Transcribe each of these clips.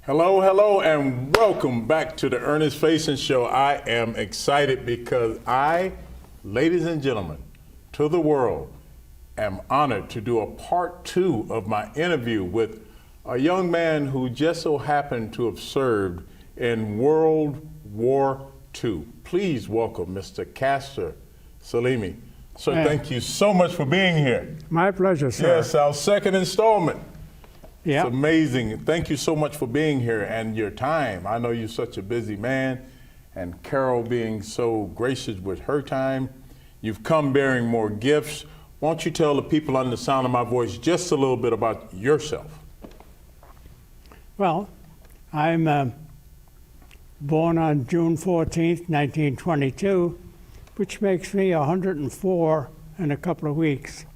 Hello, hello, and welcome back to the Ernest Faison Show. I am excited because I, ladies and gentlemen, to the world, am honored to do a part 2 of my interview with a young man who just so happened to have served in World War II. Please welcome Mr. Castor Salemi. Sir, thank you so much for being here. My pleasure, sir. Yes, our second installment. Yeah. It's amazing. Thank you so much for being here and your time. I know you're such a busy man, and Carol being so gracious with her time. You've come bearing more gifts. Won't you tell the people on the sound of my voice just a little bit about yourself? Well, I'm born on June 14th, 1922, which makes me 104 in a couple of weeks.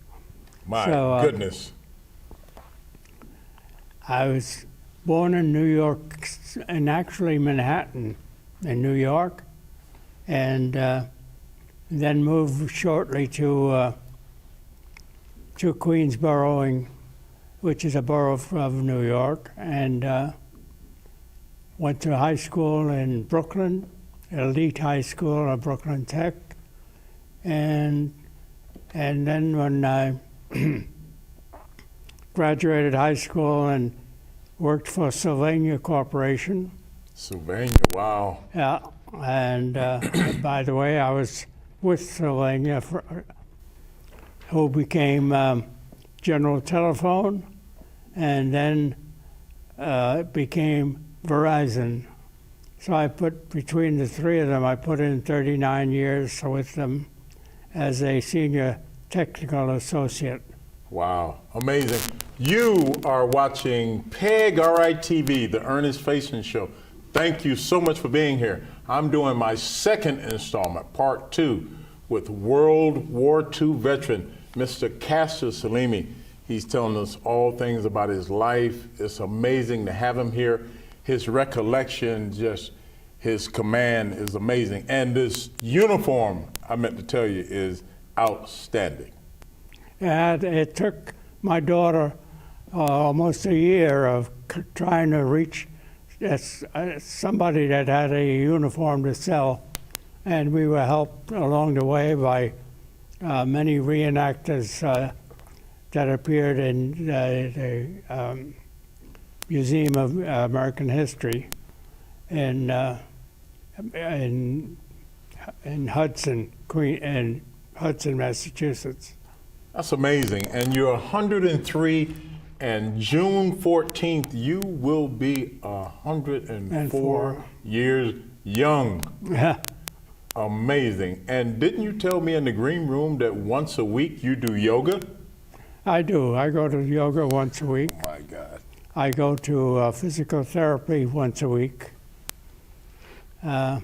My goodness. I was born in New York, and actually Manhattan in New York, and then moved shortly to Queensboro, which is a borough of New York, and went to high school in Brooklyn, elite high school at Brooklyn Tech, and then when I graduated high school and worked for Sylvania Corporation. Sylvania, wow. Yeah, and by the way, I was with Sylvania, who became General Telephone, and then became Verizon. So I put, between the three of them, I put in 39 years with them as a senior technical associate. Wow, amazing. You are watching PEG RITV, the Ernest Faison Show. Thank you so much for being here. I'm doing my second installment, part 2, with World War II veteran, Mr. Castor Salemi. He's telling us all things about his life. It's amazing to have him here. His recollection, just his command is amazing. And this uniform, I meant to tell you, is outstanding. And it took my daughter almost a year of trying to reach somebody that had a uniform to sell. And we were helped along the way by many reenactors that appeared in the Museum of American History in Hudson, Massachusetts. That's amazing. And you're 103, and June 14th, you will be 104 years young. Yeah. Amazing. And didn't you tell me in the green room that once a week you do yoga? I do. I go to yoga once a week. Oh my God. I go to physical therapy once a week. My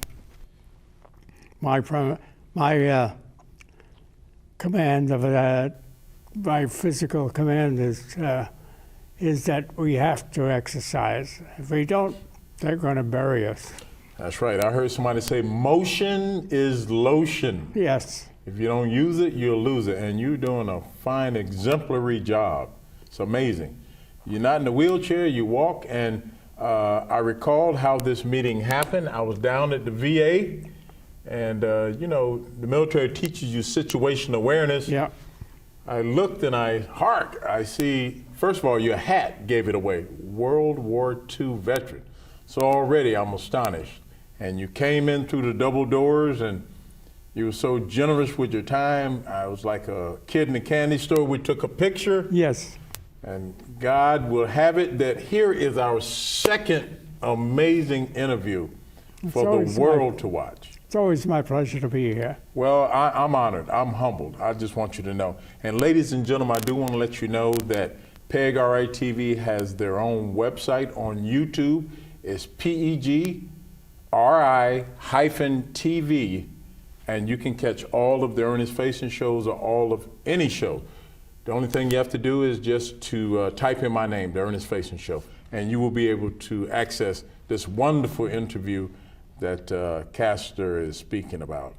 command of that, my physical command is that we have to exercise. If we don't, they're going to bury us. That's right. I heard somebody say motion is lotion. Yes. If you don't use it, you'll lose it. And you're doing a fine, exemplary job. It's amazing. You're not in a wheelchair, you walk, and I recalled how this meeting happened. I was down at the VA, and you know, the military teaches you situational awareness. Yeah. I looked and I see, first of all, your hat gave it away, World War II veteran. So already I'm astonished. And you came in through the double doors, and you were so generous with your time. I was like a kid in a candy store. We took a picture. Yes. And God will have it that here is our second amazing interview for the world to watch. It's always my pleasure to be here. Well, I'm honored. I'm humbled. I just want you to know. And ladies and gentlemen, I do want to let you know that PEG RITV has their own website on YouTube. It's PEGRI-TV, and you can catch all of the Ernest Faison shows or all of any show. The only thing you have to do is just to type in my name, the Ernest Faison Show, and you will be able to access this wonderful interview that Castor is speaking about.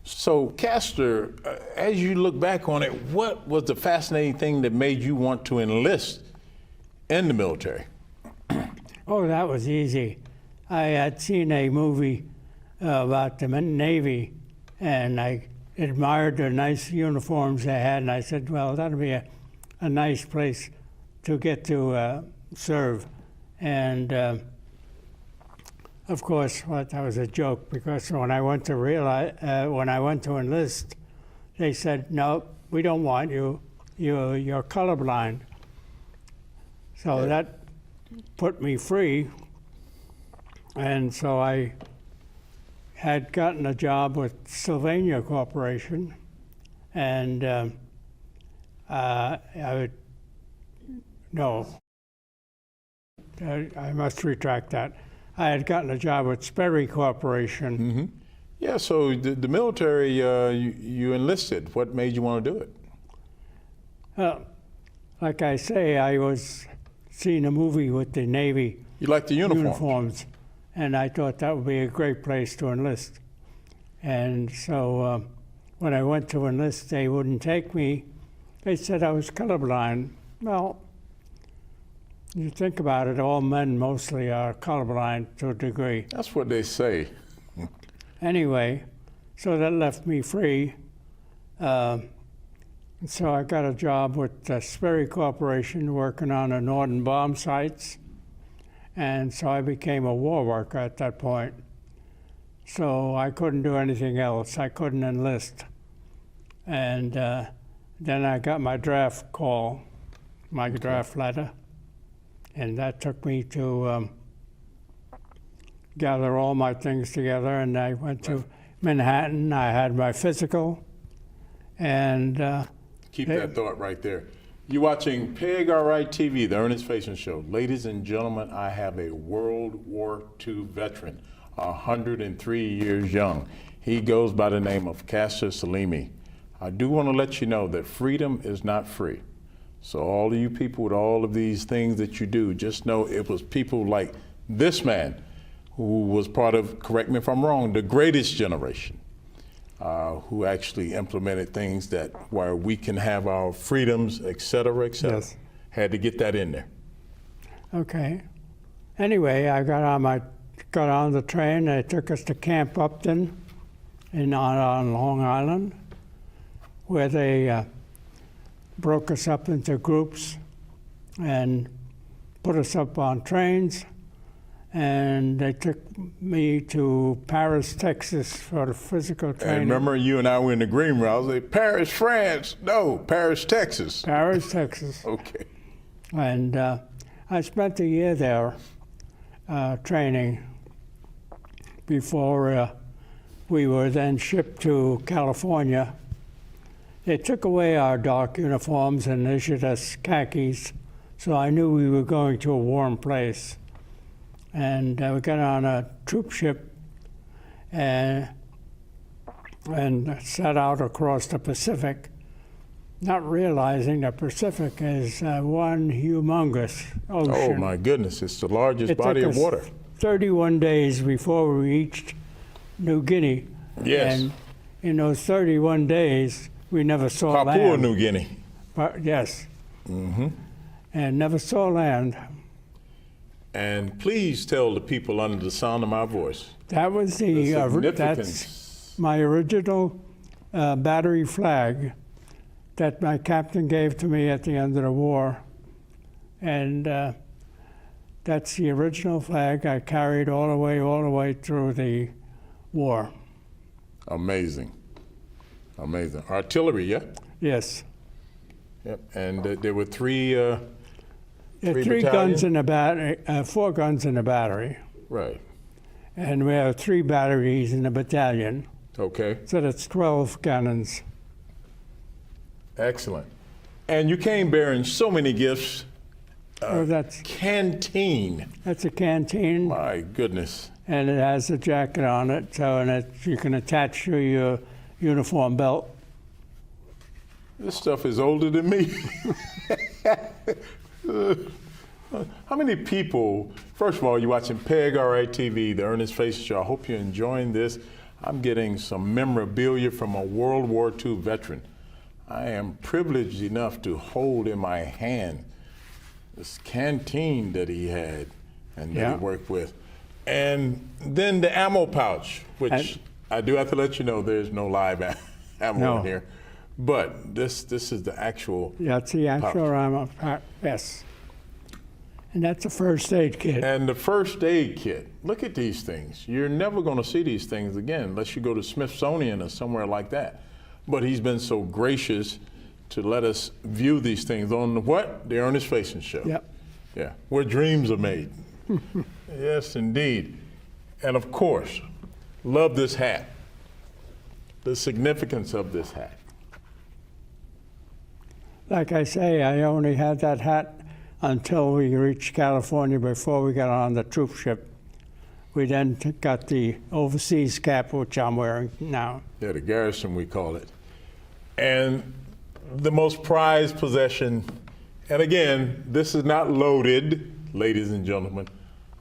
So, Castor, as you look back on it, what was the fascinating thing that made you want to enlist in the military? Oh, that was easy. I had seen a movie about the Navy, and I admired the nice uniforms they had, and I said, well, that'll be a nice place to get to serve. And of course, well, that was a joke, because when I went to enlist, they said, no, we don't want you. You're colorblind. So that put me free. And so I had gotten a job with Sylvania Corporation, and I must retract that. I had gotten a job with Sperry Corporation. Mm-hmm. Yeah, so the military, you enlisted. What made you want to do it? Like I say, I was seeing a movie with the Navy. You like the uniforms, and I thought that would be a great place to enlist. And so when I went to enlist, they wouldn't take me. They said I was colorblind. Well, you think about it, all men mostly are colorblind to a degree. That's what they say. Anyway, so that left me free. So I got a job with Sperry Corporation working on the northern bomb sites. And so I became a war worker at that point. So I couldn't do anything else. I couldn't enlist. And then I got my draft call, my draft letter. And that took me to gather all my things together. And I went to Manhattan. I had my physical. And keep that thought right there. You're watching PEG RI TV, the Ernest Faison Show. Ladies and gentlemen, I have a World War II veteran, 103 years young. He goes by the name of Caster Salemi. I do want to let you know that freedom is not free. So all of you people with all of these things that you do, just know it was people like this man who was part of, correct me if I'm wrong, the greatest generation. Who actually implemented things that where we can have our freedoms, et cetera, et cetera. Yes. Had to get that in there. Okay. Anyway, I got on the train. They took us to Camp Upton on Long Island, where they broke us up into groups and put us up on trains. And they took me to Paris, Texas for the physical training. And remember, you and I were in the green room. I was like, Paris, France. No, Paris, Texas. Paris, Texas. Okay. And I spent a year there training before we were then shipped to California. They took away our dark uniforms and issued us khakis, so I knew we were going to a warm place. And we got on a troop ship and set out across the Pacific, not realizing the Pacific is one humongous ocean. Oh my goodness, it's the largest body of water. 31 days before we reached New Guinea. Yes. And in those 31 days, we never saw land. Papua New Guinea. Yes. Mm-hmm. And never saw land. And please tell the people under the sound of my voice. That was that's my original battery flag that my captain gave to me at the end of the war. And that's the original flag I carried all the way through the war. Amazing. Amazing. Artillery, yeah? Yes. Yep. And there were three three guns in the battery, 4 guns in the battery. Right. And we have 3 batteries in the battalion. Okay. So that's 12 cannons. Excellent. And you came bearing so many gifts. That's canteen. That's a canteen. My goodness. And it has a jacket on it, so you can attach to your uniform belt. This stuff is older than me. How many people, first of all, you're watching PEG RI TV, the Ernest Faison Show. I hope you're enjoying this. I'm getting some memorabilia from a World War II veteran. I am privileged enough to hold in my hand this canteen that he had. and that he worked with. And then the ammo pouch, which I do have to let you know there's no live ammo in here. But this is the actual That's the actual ammo pouch, yes. And that's a first aid kit. And the first aid kit, look at these things. You're never going to see these things again unless you go to Smithsonian or somewhere like that. But he's been so gracious to let us view these things on the Ernest Faison Show. Yep. Yeah, where dreams are made. Yes, indeed. And of course, love this hat. The significance of this hat. Like I say, I only had that hat until we reached California before we got on the troop ship. We then got the overseas cap, which I'm wearing now. Yeah, the garrison, we call it. And the most prized possession, and again, this is not loaded, ladies and gentlemen.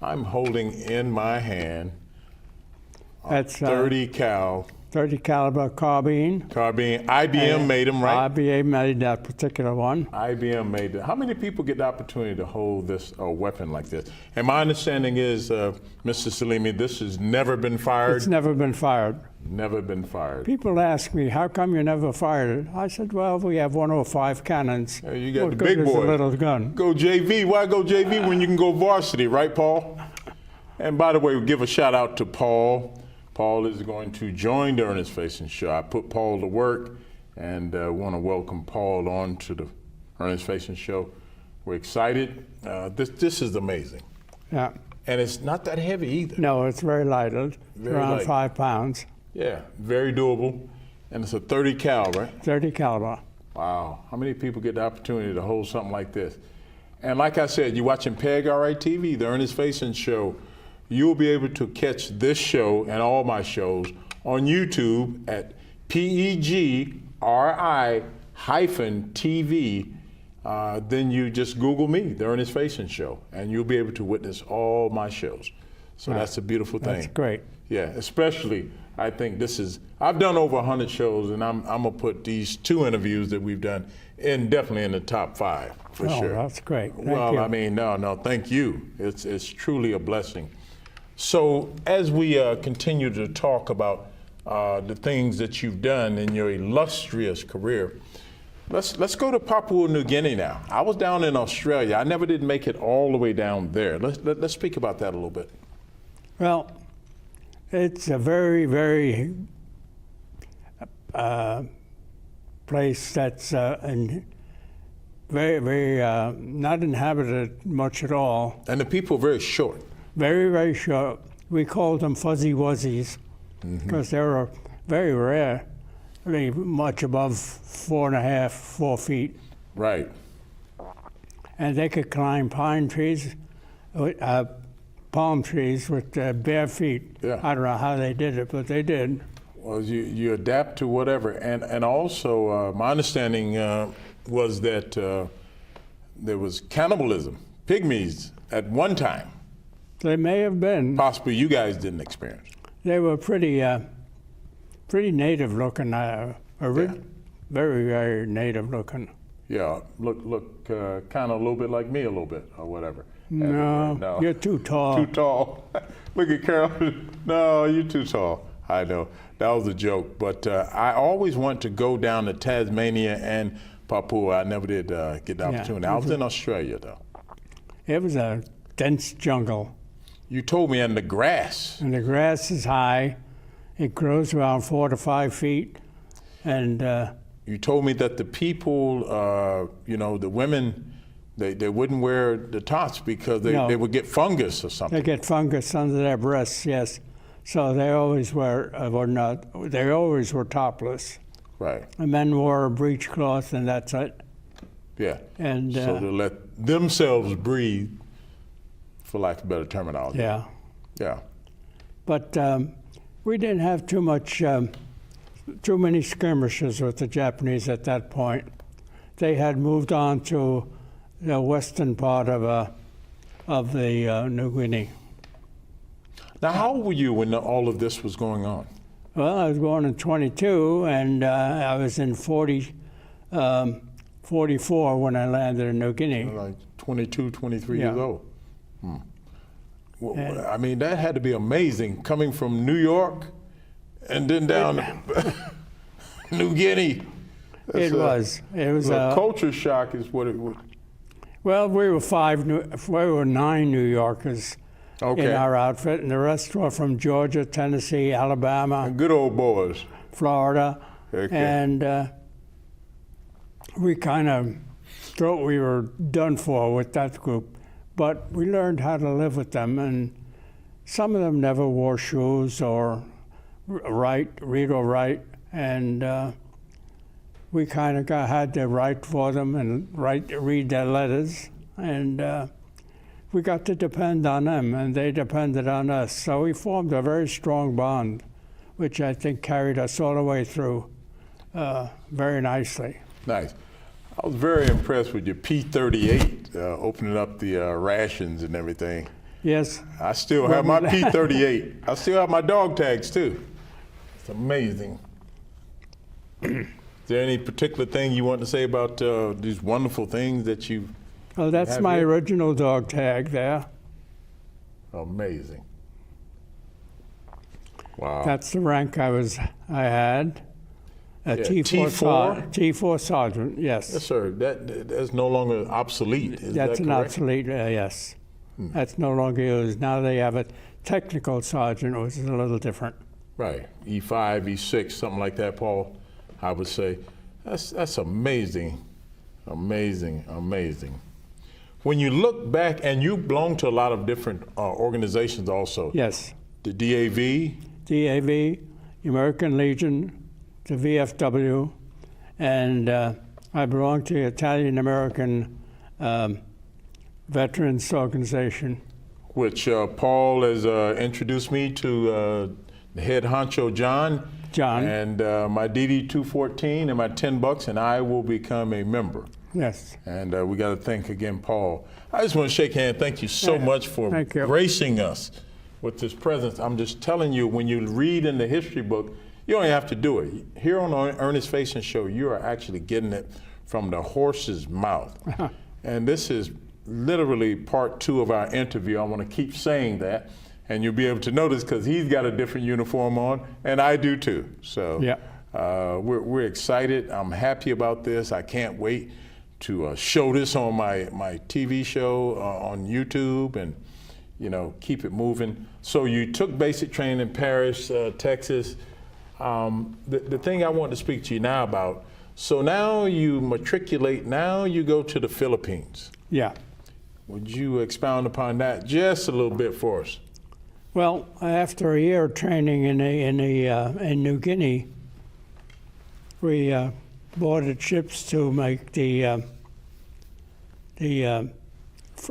I'm holding in my hand a 30 cal. 30 caliber carbine. IBM made them, right? IBM made that particular one. IBM made it. How many people get the opportunity to hold this weapon like this? And my understanding is, Mr. Salemi, this has never been fired? It's never been fired. Never been fired. People ask me, how come you never fired it? I said, well, we have 105 cannons. You got What the good big is boy. a little gun? Go JV. Why go JV when you can go varsity, right, Paul? And by the way, we'll give a shout out to Paul. Paul is going to join the Ernest Faison Show. I put Paul to work and want to welcome Paul on to the Ernest Faison Show. We're excited. This is amazing. Yeah. And it's not that heavy either. No, it's very light. It's Very around light. 5 pounds. Yeah, very doable. And it's a 30 cal, right? 30 caliber. Wow. How many people get the opportunity to hold something like this? And like I said, you're watching PEG TV, the Ernest Faison Show. You'll be able to catch this show and all my shows on YouTube at PEGRI-TV. Then you just Google me, the Ernest Faison Show, and you'll be able to witness all my shows. So that's a beautiful thing. That's great. Yeah, especially, I think I've done over 100 shows, and I'm going to put these 2 interviews that we've done definitely in the top 5, for sure. That's great. Thank Well, you. I mean, no, thank you. It's truly a blessing. So as we continue to talk about the things that you've done in your illustrious career, let's go to Papua New Guinea now. I was down in Australia. I never did make it all the way down there. Let's speak about that a little bit. Well, it's a very, very place that's very, very not inhabited much at all. And the people are very short. Very, very short. We called them fuzzy wuzzies because they were very rare, really much above 4.5, 4 feet. Right. And they could climb palm trees with bare feet. Yeah. I don't know how they did it, but they did. Well, you adapt to whatever. And also, my understanding was that there was cannibalism, pygmies at one time. They may have been. Possibly you guys didn't experience. They were pretty native looking, very, very native looking. Yeah, look, kind of a little bit like me, a little bit, or whatever. No, you're too tall. Too tall. Look at Carol. No, you're too tall. I know. That was a joke. But I always wanted to go down to Tasmania and Papua. I never did get the opportunity. I was in Australia, though. It was a dense jungle. You told me, and the grass. And the grass is high. It grows around 4 to 5 feet. And you told me that the people, the women, they wouldn't wear the tops because they would get fungus or something. they get fungus under their breasts, yes. So they always were topless. Right. The men wore a breechcloth, and that's it. Yeah. And so to let themselves breathe, for lack of better terminology. yeah. Yeah. But we didn't have too many skirmishes with the Japanese at that point. They had moved on to the western part of the New Guinea. Now, how old were you when all of this was going on? Well, I was born in 22, and I was in 44 when I landed in New Guinea. Like 22, 23 Yeah. years old. I mean, that had to be amazing coming from New York and then down to New Guinea. It was a culture shock is what it was. Well, we were 9 New Yorkers in our outfit, and the rest were from Georgia, Tennessee, Alabama. Good old boys. Florida. Okay. And we kind of thought we were done for with that group. But we learned how to live with them, and some of them never wore shoes or read or write, and we kind of had to write for them and read their letters, and we got to depend on them, and they depended on us. So we formed a very strong bond, which I think carried us all the way through very nicely. Nice. I was very impressed with your P-38, opening up the rations and everything. Yes. I still have my P-38. I still have my dog tags, too. It's amazing. Is there any particular thing you want to say about these wonderful things that you Oh, that's my original dog tag there. Amazing. Wow. That's the rank I had. T4 sergeant, yes. Yes, sir. That's no longer obsolete. Is that's that an correct? obsolete, yes. That's no longer used. Now they have a technical sergeant, which is a little different. Right. E5, E6, something like that, Paul, I would say. That's amazing. Amazing, amazing. When you look back, and you belong to a lot of different organizations also. Yes. The DAV? DAV, American Legion, the VFW, and I belong to the Italian American Veterans Organization. Which Paul has introduced me to the head honcho, John. And my DD 214 and my $10, and I will become a member. Yes. And we got to thank again, Paul. I just want to shake hands. Thank you so much for gracing us with this presence. I'm just telling you, when you read in the history book, you don't have to do it. Here on the Ernest Faison Show, you are actually getting it from the horse's mouth. And this is literally part 2 of our interview. I want to keep saying that, and you'll be able to notice because he's got a different uniform on, and I do too. So we're excited. I'm happy about this. I can't wait to show this on my TV show on YouTube and, keep it moving. So you took basic training in Paris, Texas. The thing I want to speak to you now about, so now you matriculate, now you go to the Philippines. Yeah. Would you expound upon that just a little bit for us? Well, after a year of training in New Guinea, we boarded ships to make the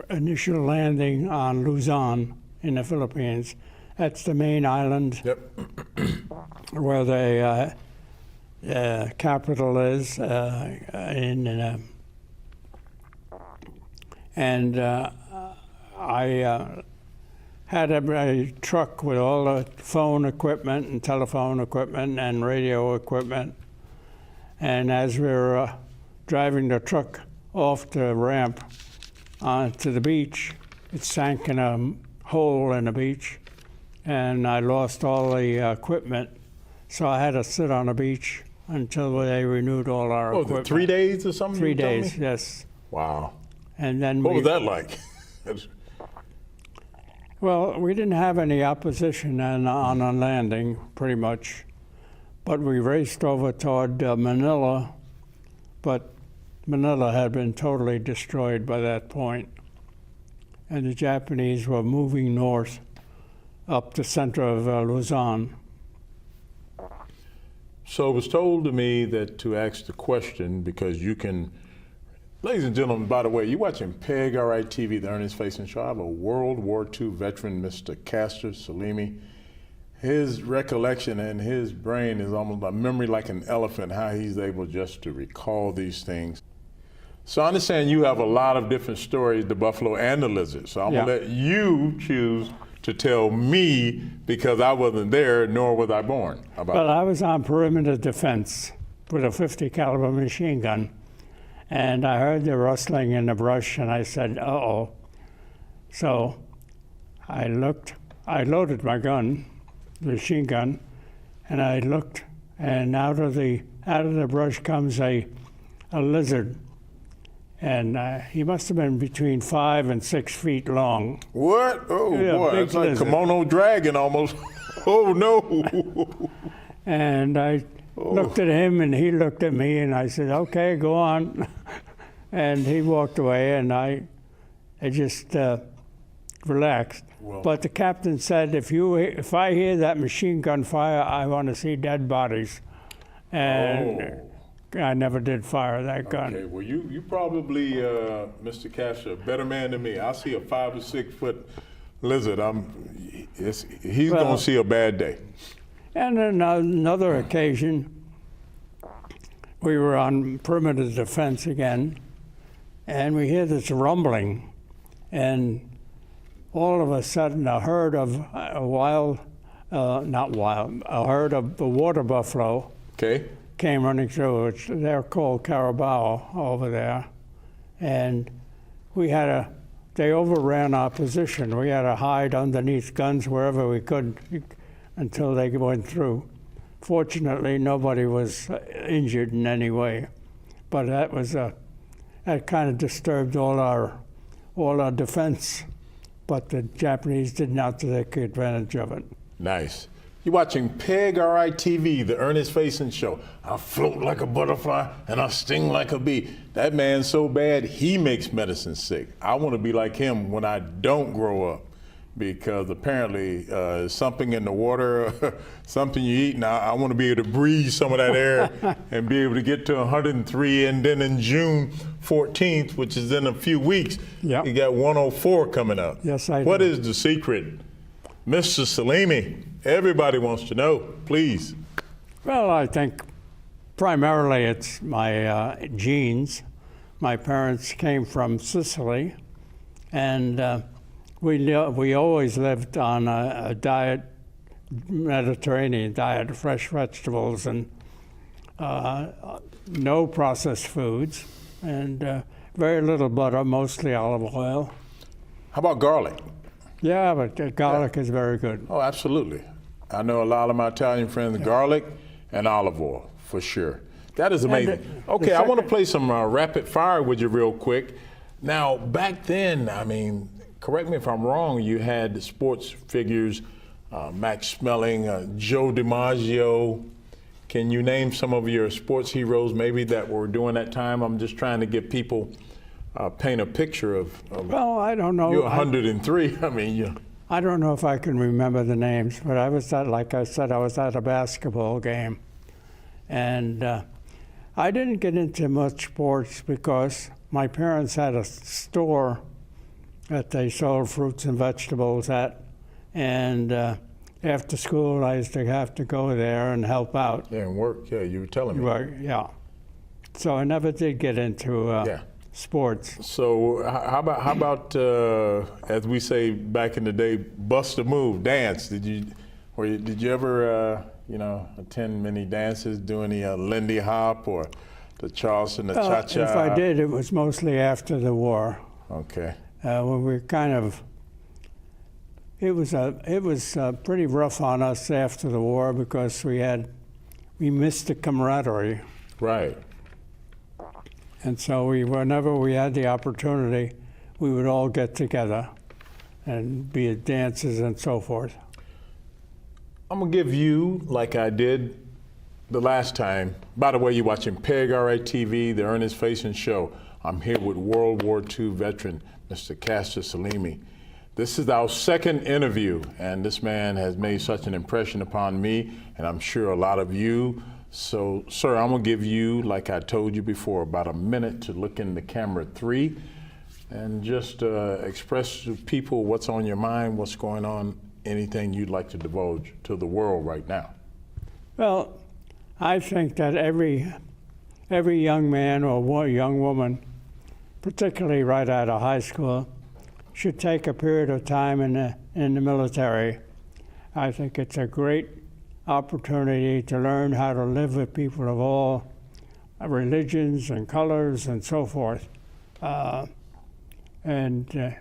initial landing on Luzon in the Philippines. That's the main island where the capital is. I had a truck with all the phone equipment and telephone equipment and radio equipment. And as we were driving the truck off the ramp onto the beach, it sank in a hole in the beach, and I lost all the equipment. So I had to sit on the beach until they renewed all our equipment. 3 days or something? 3 days, yes. Wow. And then what was that like? Well, we didn't have any opposition on a landing, pretty much. But we raced over toward Manila, but Manila had been totally destroyed by that point. And the Japanese were moving north up the center of Luzon. So it was told to me that to ask the question, because you can, ladies and gentlemen, by the way, you're watching PEG TV, the Ernest Faison Show. I have a World War II veteran, Mr. Castor Salemi. His recollection and his brain is almost a memory like an elephant, how he's able just to recall these things. So I understand you have a lot of different stories, the buffalo and the lizard. So I'm going to let you choose to tell me, because I wasn't there, nor was I born. Well, I was on perimeter defense with a .50 caliber machine gun, and I heard the rustling in the brush, and I said, uh-oh. So I looked, I loaded my gun, the machine gun, and I looked, and out of the brush comes a lizard, and he must have been between 5 and 6 feet long. What? Oh Yeah, boy, big it's like lizard. kimono dragon almost. Oh no! And I looked at him, and he looked at me, and I said, "Okay, go on." And he walked away, and I just relaxed. Well- But the captain said, if I hear that machine gun fire, I want to see dead bodies. And I never did fire that gun. Okay, well, you probably, Mr. Cash, a better man than me. I see a 5 or 6 foot lizard. He's Well- gonna see a bad day. And on another occasion, we were on perimeter defense again, and we hear this rumbling, and all of a sudden a herd of a herd of the water buffalo Okay. came running through. They're called carabao over there, and they overran our position. We had to hide underneath guns wherever we could until they went through. Fortunately, nobody was injured in any way, but that kind of disturbed all our defense. But the Japanese did not take advantage of it. Nice. You're watching PEG RITV, the Ernest Faison Show. I float like a butterfly and I sting like a bee. That man's so bad, he makes medicine sick. I want to be like him when I don't grow up, because apparently something in the water, something you eat. Now, I want to be able to breathe some of that air and be able to get to 103. And then in June 14th, which is in a few weeks, Yep. you got 104 coming up. Yes, I What do. is the secret? Mr. Salemi, everybody wants to know, please. Well, I think primarily it's my genes. My parents came from Sicily, and we always lived on a diet, Mediterranean diet, of fresh vegetables and no processed foods, and very little butter, mostly olive oil. How about garlic? Yeah, but garlic is very good. Oh, absolutely. I know a lot of my Italian friends, garlic and olive oil, for sure. That is amazing. Okay, I want to play some rapid fire with you real quick. Now, back then, I mean, correct me if I'm wrong, you had the sports figures, Max Smelling, Joe DiMaggio. Can you name some of your sports heroes maybe that were during that time? I'm just trying to get people paint a picture of Well, I don't know. you're 103. I mean, I don't know if I can remember the names, but I was like I said, I was at a basketball game. And I didn't get into much sports because my parents had a store that they sold fruits and vegetables at. And after school, I used to have to go there and help out. yeah, and work. Yeah, you were telling me. Well, yeah. So I never did get into Yeah. sports. So how about as we say back in the day, bust a move, dance? Did you ever attend many dances, do any Lindy Hop or the Charleston, the Cha-Cha? If I did, it was mostly after the war. Okay. When we kind of, it was pretty rough on us after the war because we missed the camaraderie. Right. And so whenever we had the opportunity, we would all get together and be at dances and so forth. I'm gonna give you, like I did the last time. By the way, you're watching PEG RITV, the Ernest Faison Show. I'm here with World War II veteran, Mr. Castor Salemi. This is our second interview, and this man has made such an impression upon me, and I'm sure a lot of you. So, sir, I'm gonna give you, like I told you before, about a minute to look in the camera 3 and just express to people what's on your mind, what's going on, anything you'd like to divulge to the world right now. Well, I think that every young man or young woman, particularly right out of high school, should take a period of time in the military. I think it's a great opportunity to learn how to live with people of all religions and colors and so forth. And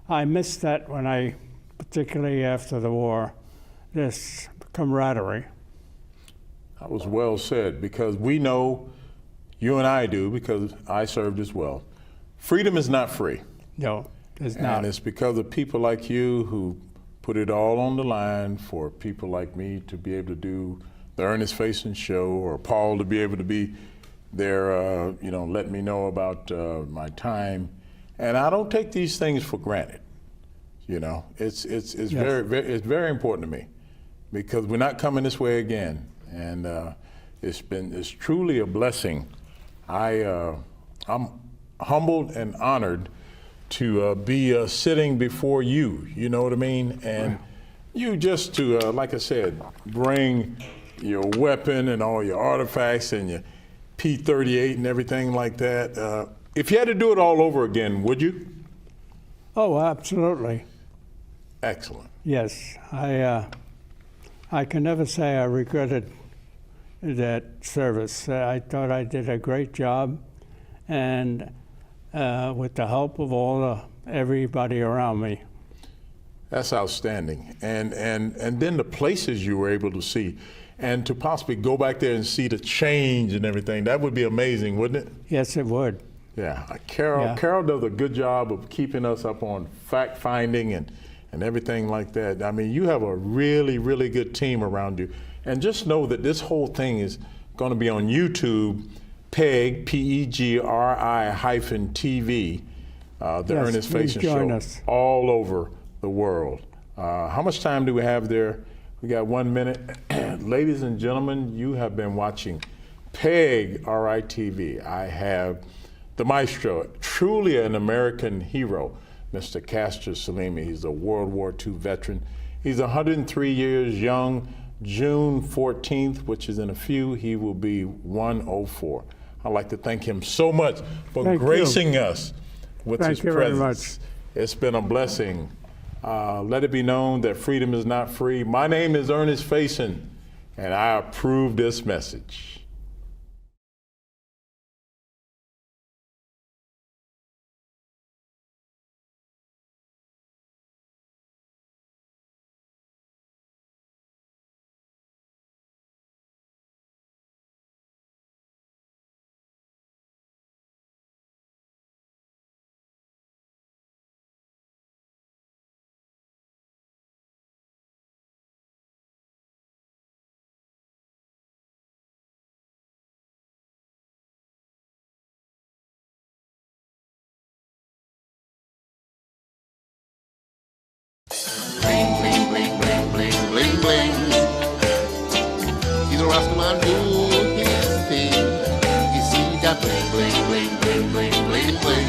I missed that when particularly after the war, this camaraderie. That was well said, because we know, you and I do, because I served as well, freedom is not free. No, it's not. And it's because of people like you who put it all on the line for people like me to be able to do the Ernest Faison show, or Paul to be able to be there, let me know about my time. And I don't take these things for granted. It's yes. It's very important to me, because we're not coming this way again. And it's truly a blessing. I'm humbled and honored to be sitting before you, you know what I mean? And you just to, like I said, bring your weapon and all your artifacts and your P-38 and everything like that. If you had to do it all over again, would you? Oh, absolutely. Excellent. Yes, I can never say I regretted that service. I thought I did a great job, and with the help of everybody around me. That's outstanding. And then the places you were able to see, and to possibly go back there and see the change and everything, that would be amazing, wouldn't it? Yes, it would. Yeah, Carol does a good job of keeping us up on fact finding and everything like that. I mean, you have a really, really good team around you. And just know that this whole thing is going to be on YouTube, PEGRI -TV, the Yes, Ernest please Faison join Show, us. all over the world. How much time do we have there? We got 1 minute. Ladies and gentlemen, you have been watching PEGRI TV. I have the maestro, truly an American hero, Mr. Castor Salemi. He's a World War II veteran. He's 103 years young. June 14th, which is in a few, he will be 104. I'd like to thank him so much for gracing us with his presence. Thank you very much. It's been a blessing. Let it be known that freedom is not free. My name is Ernest Faison, and I approve this message. Bling, bling, bling, bling, bling, bling, bling. He's a Rastaman doing his thing. You see that bling, bling, bling, bling, bling, bling, bling.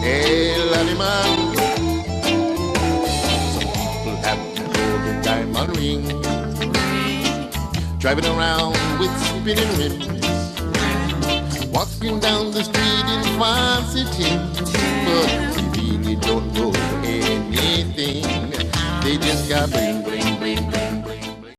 Hey, laddie man. Some people have golden diamond rings, driving around with spinning rims, walking down the street in fancy things, but you really don't know anything. They just got bling, bling, bling, bling.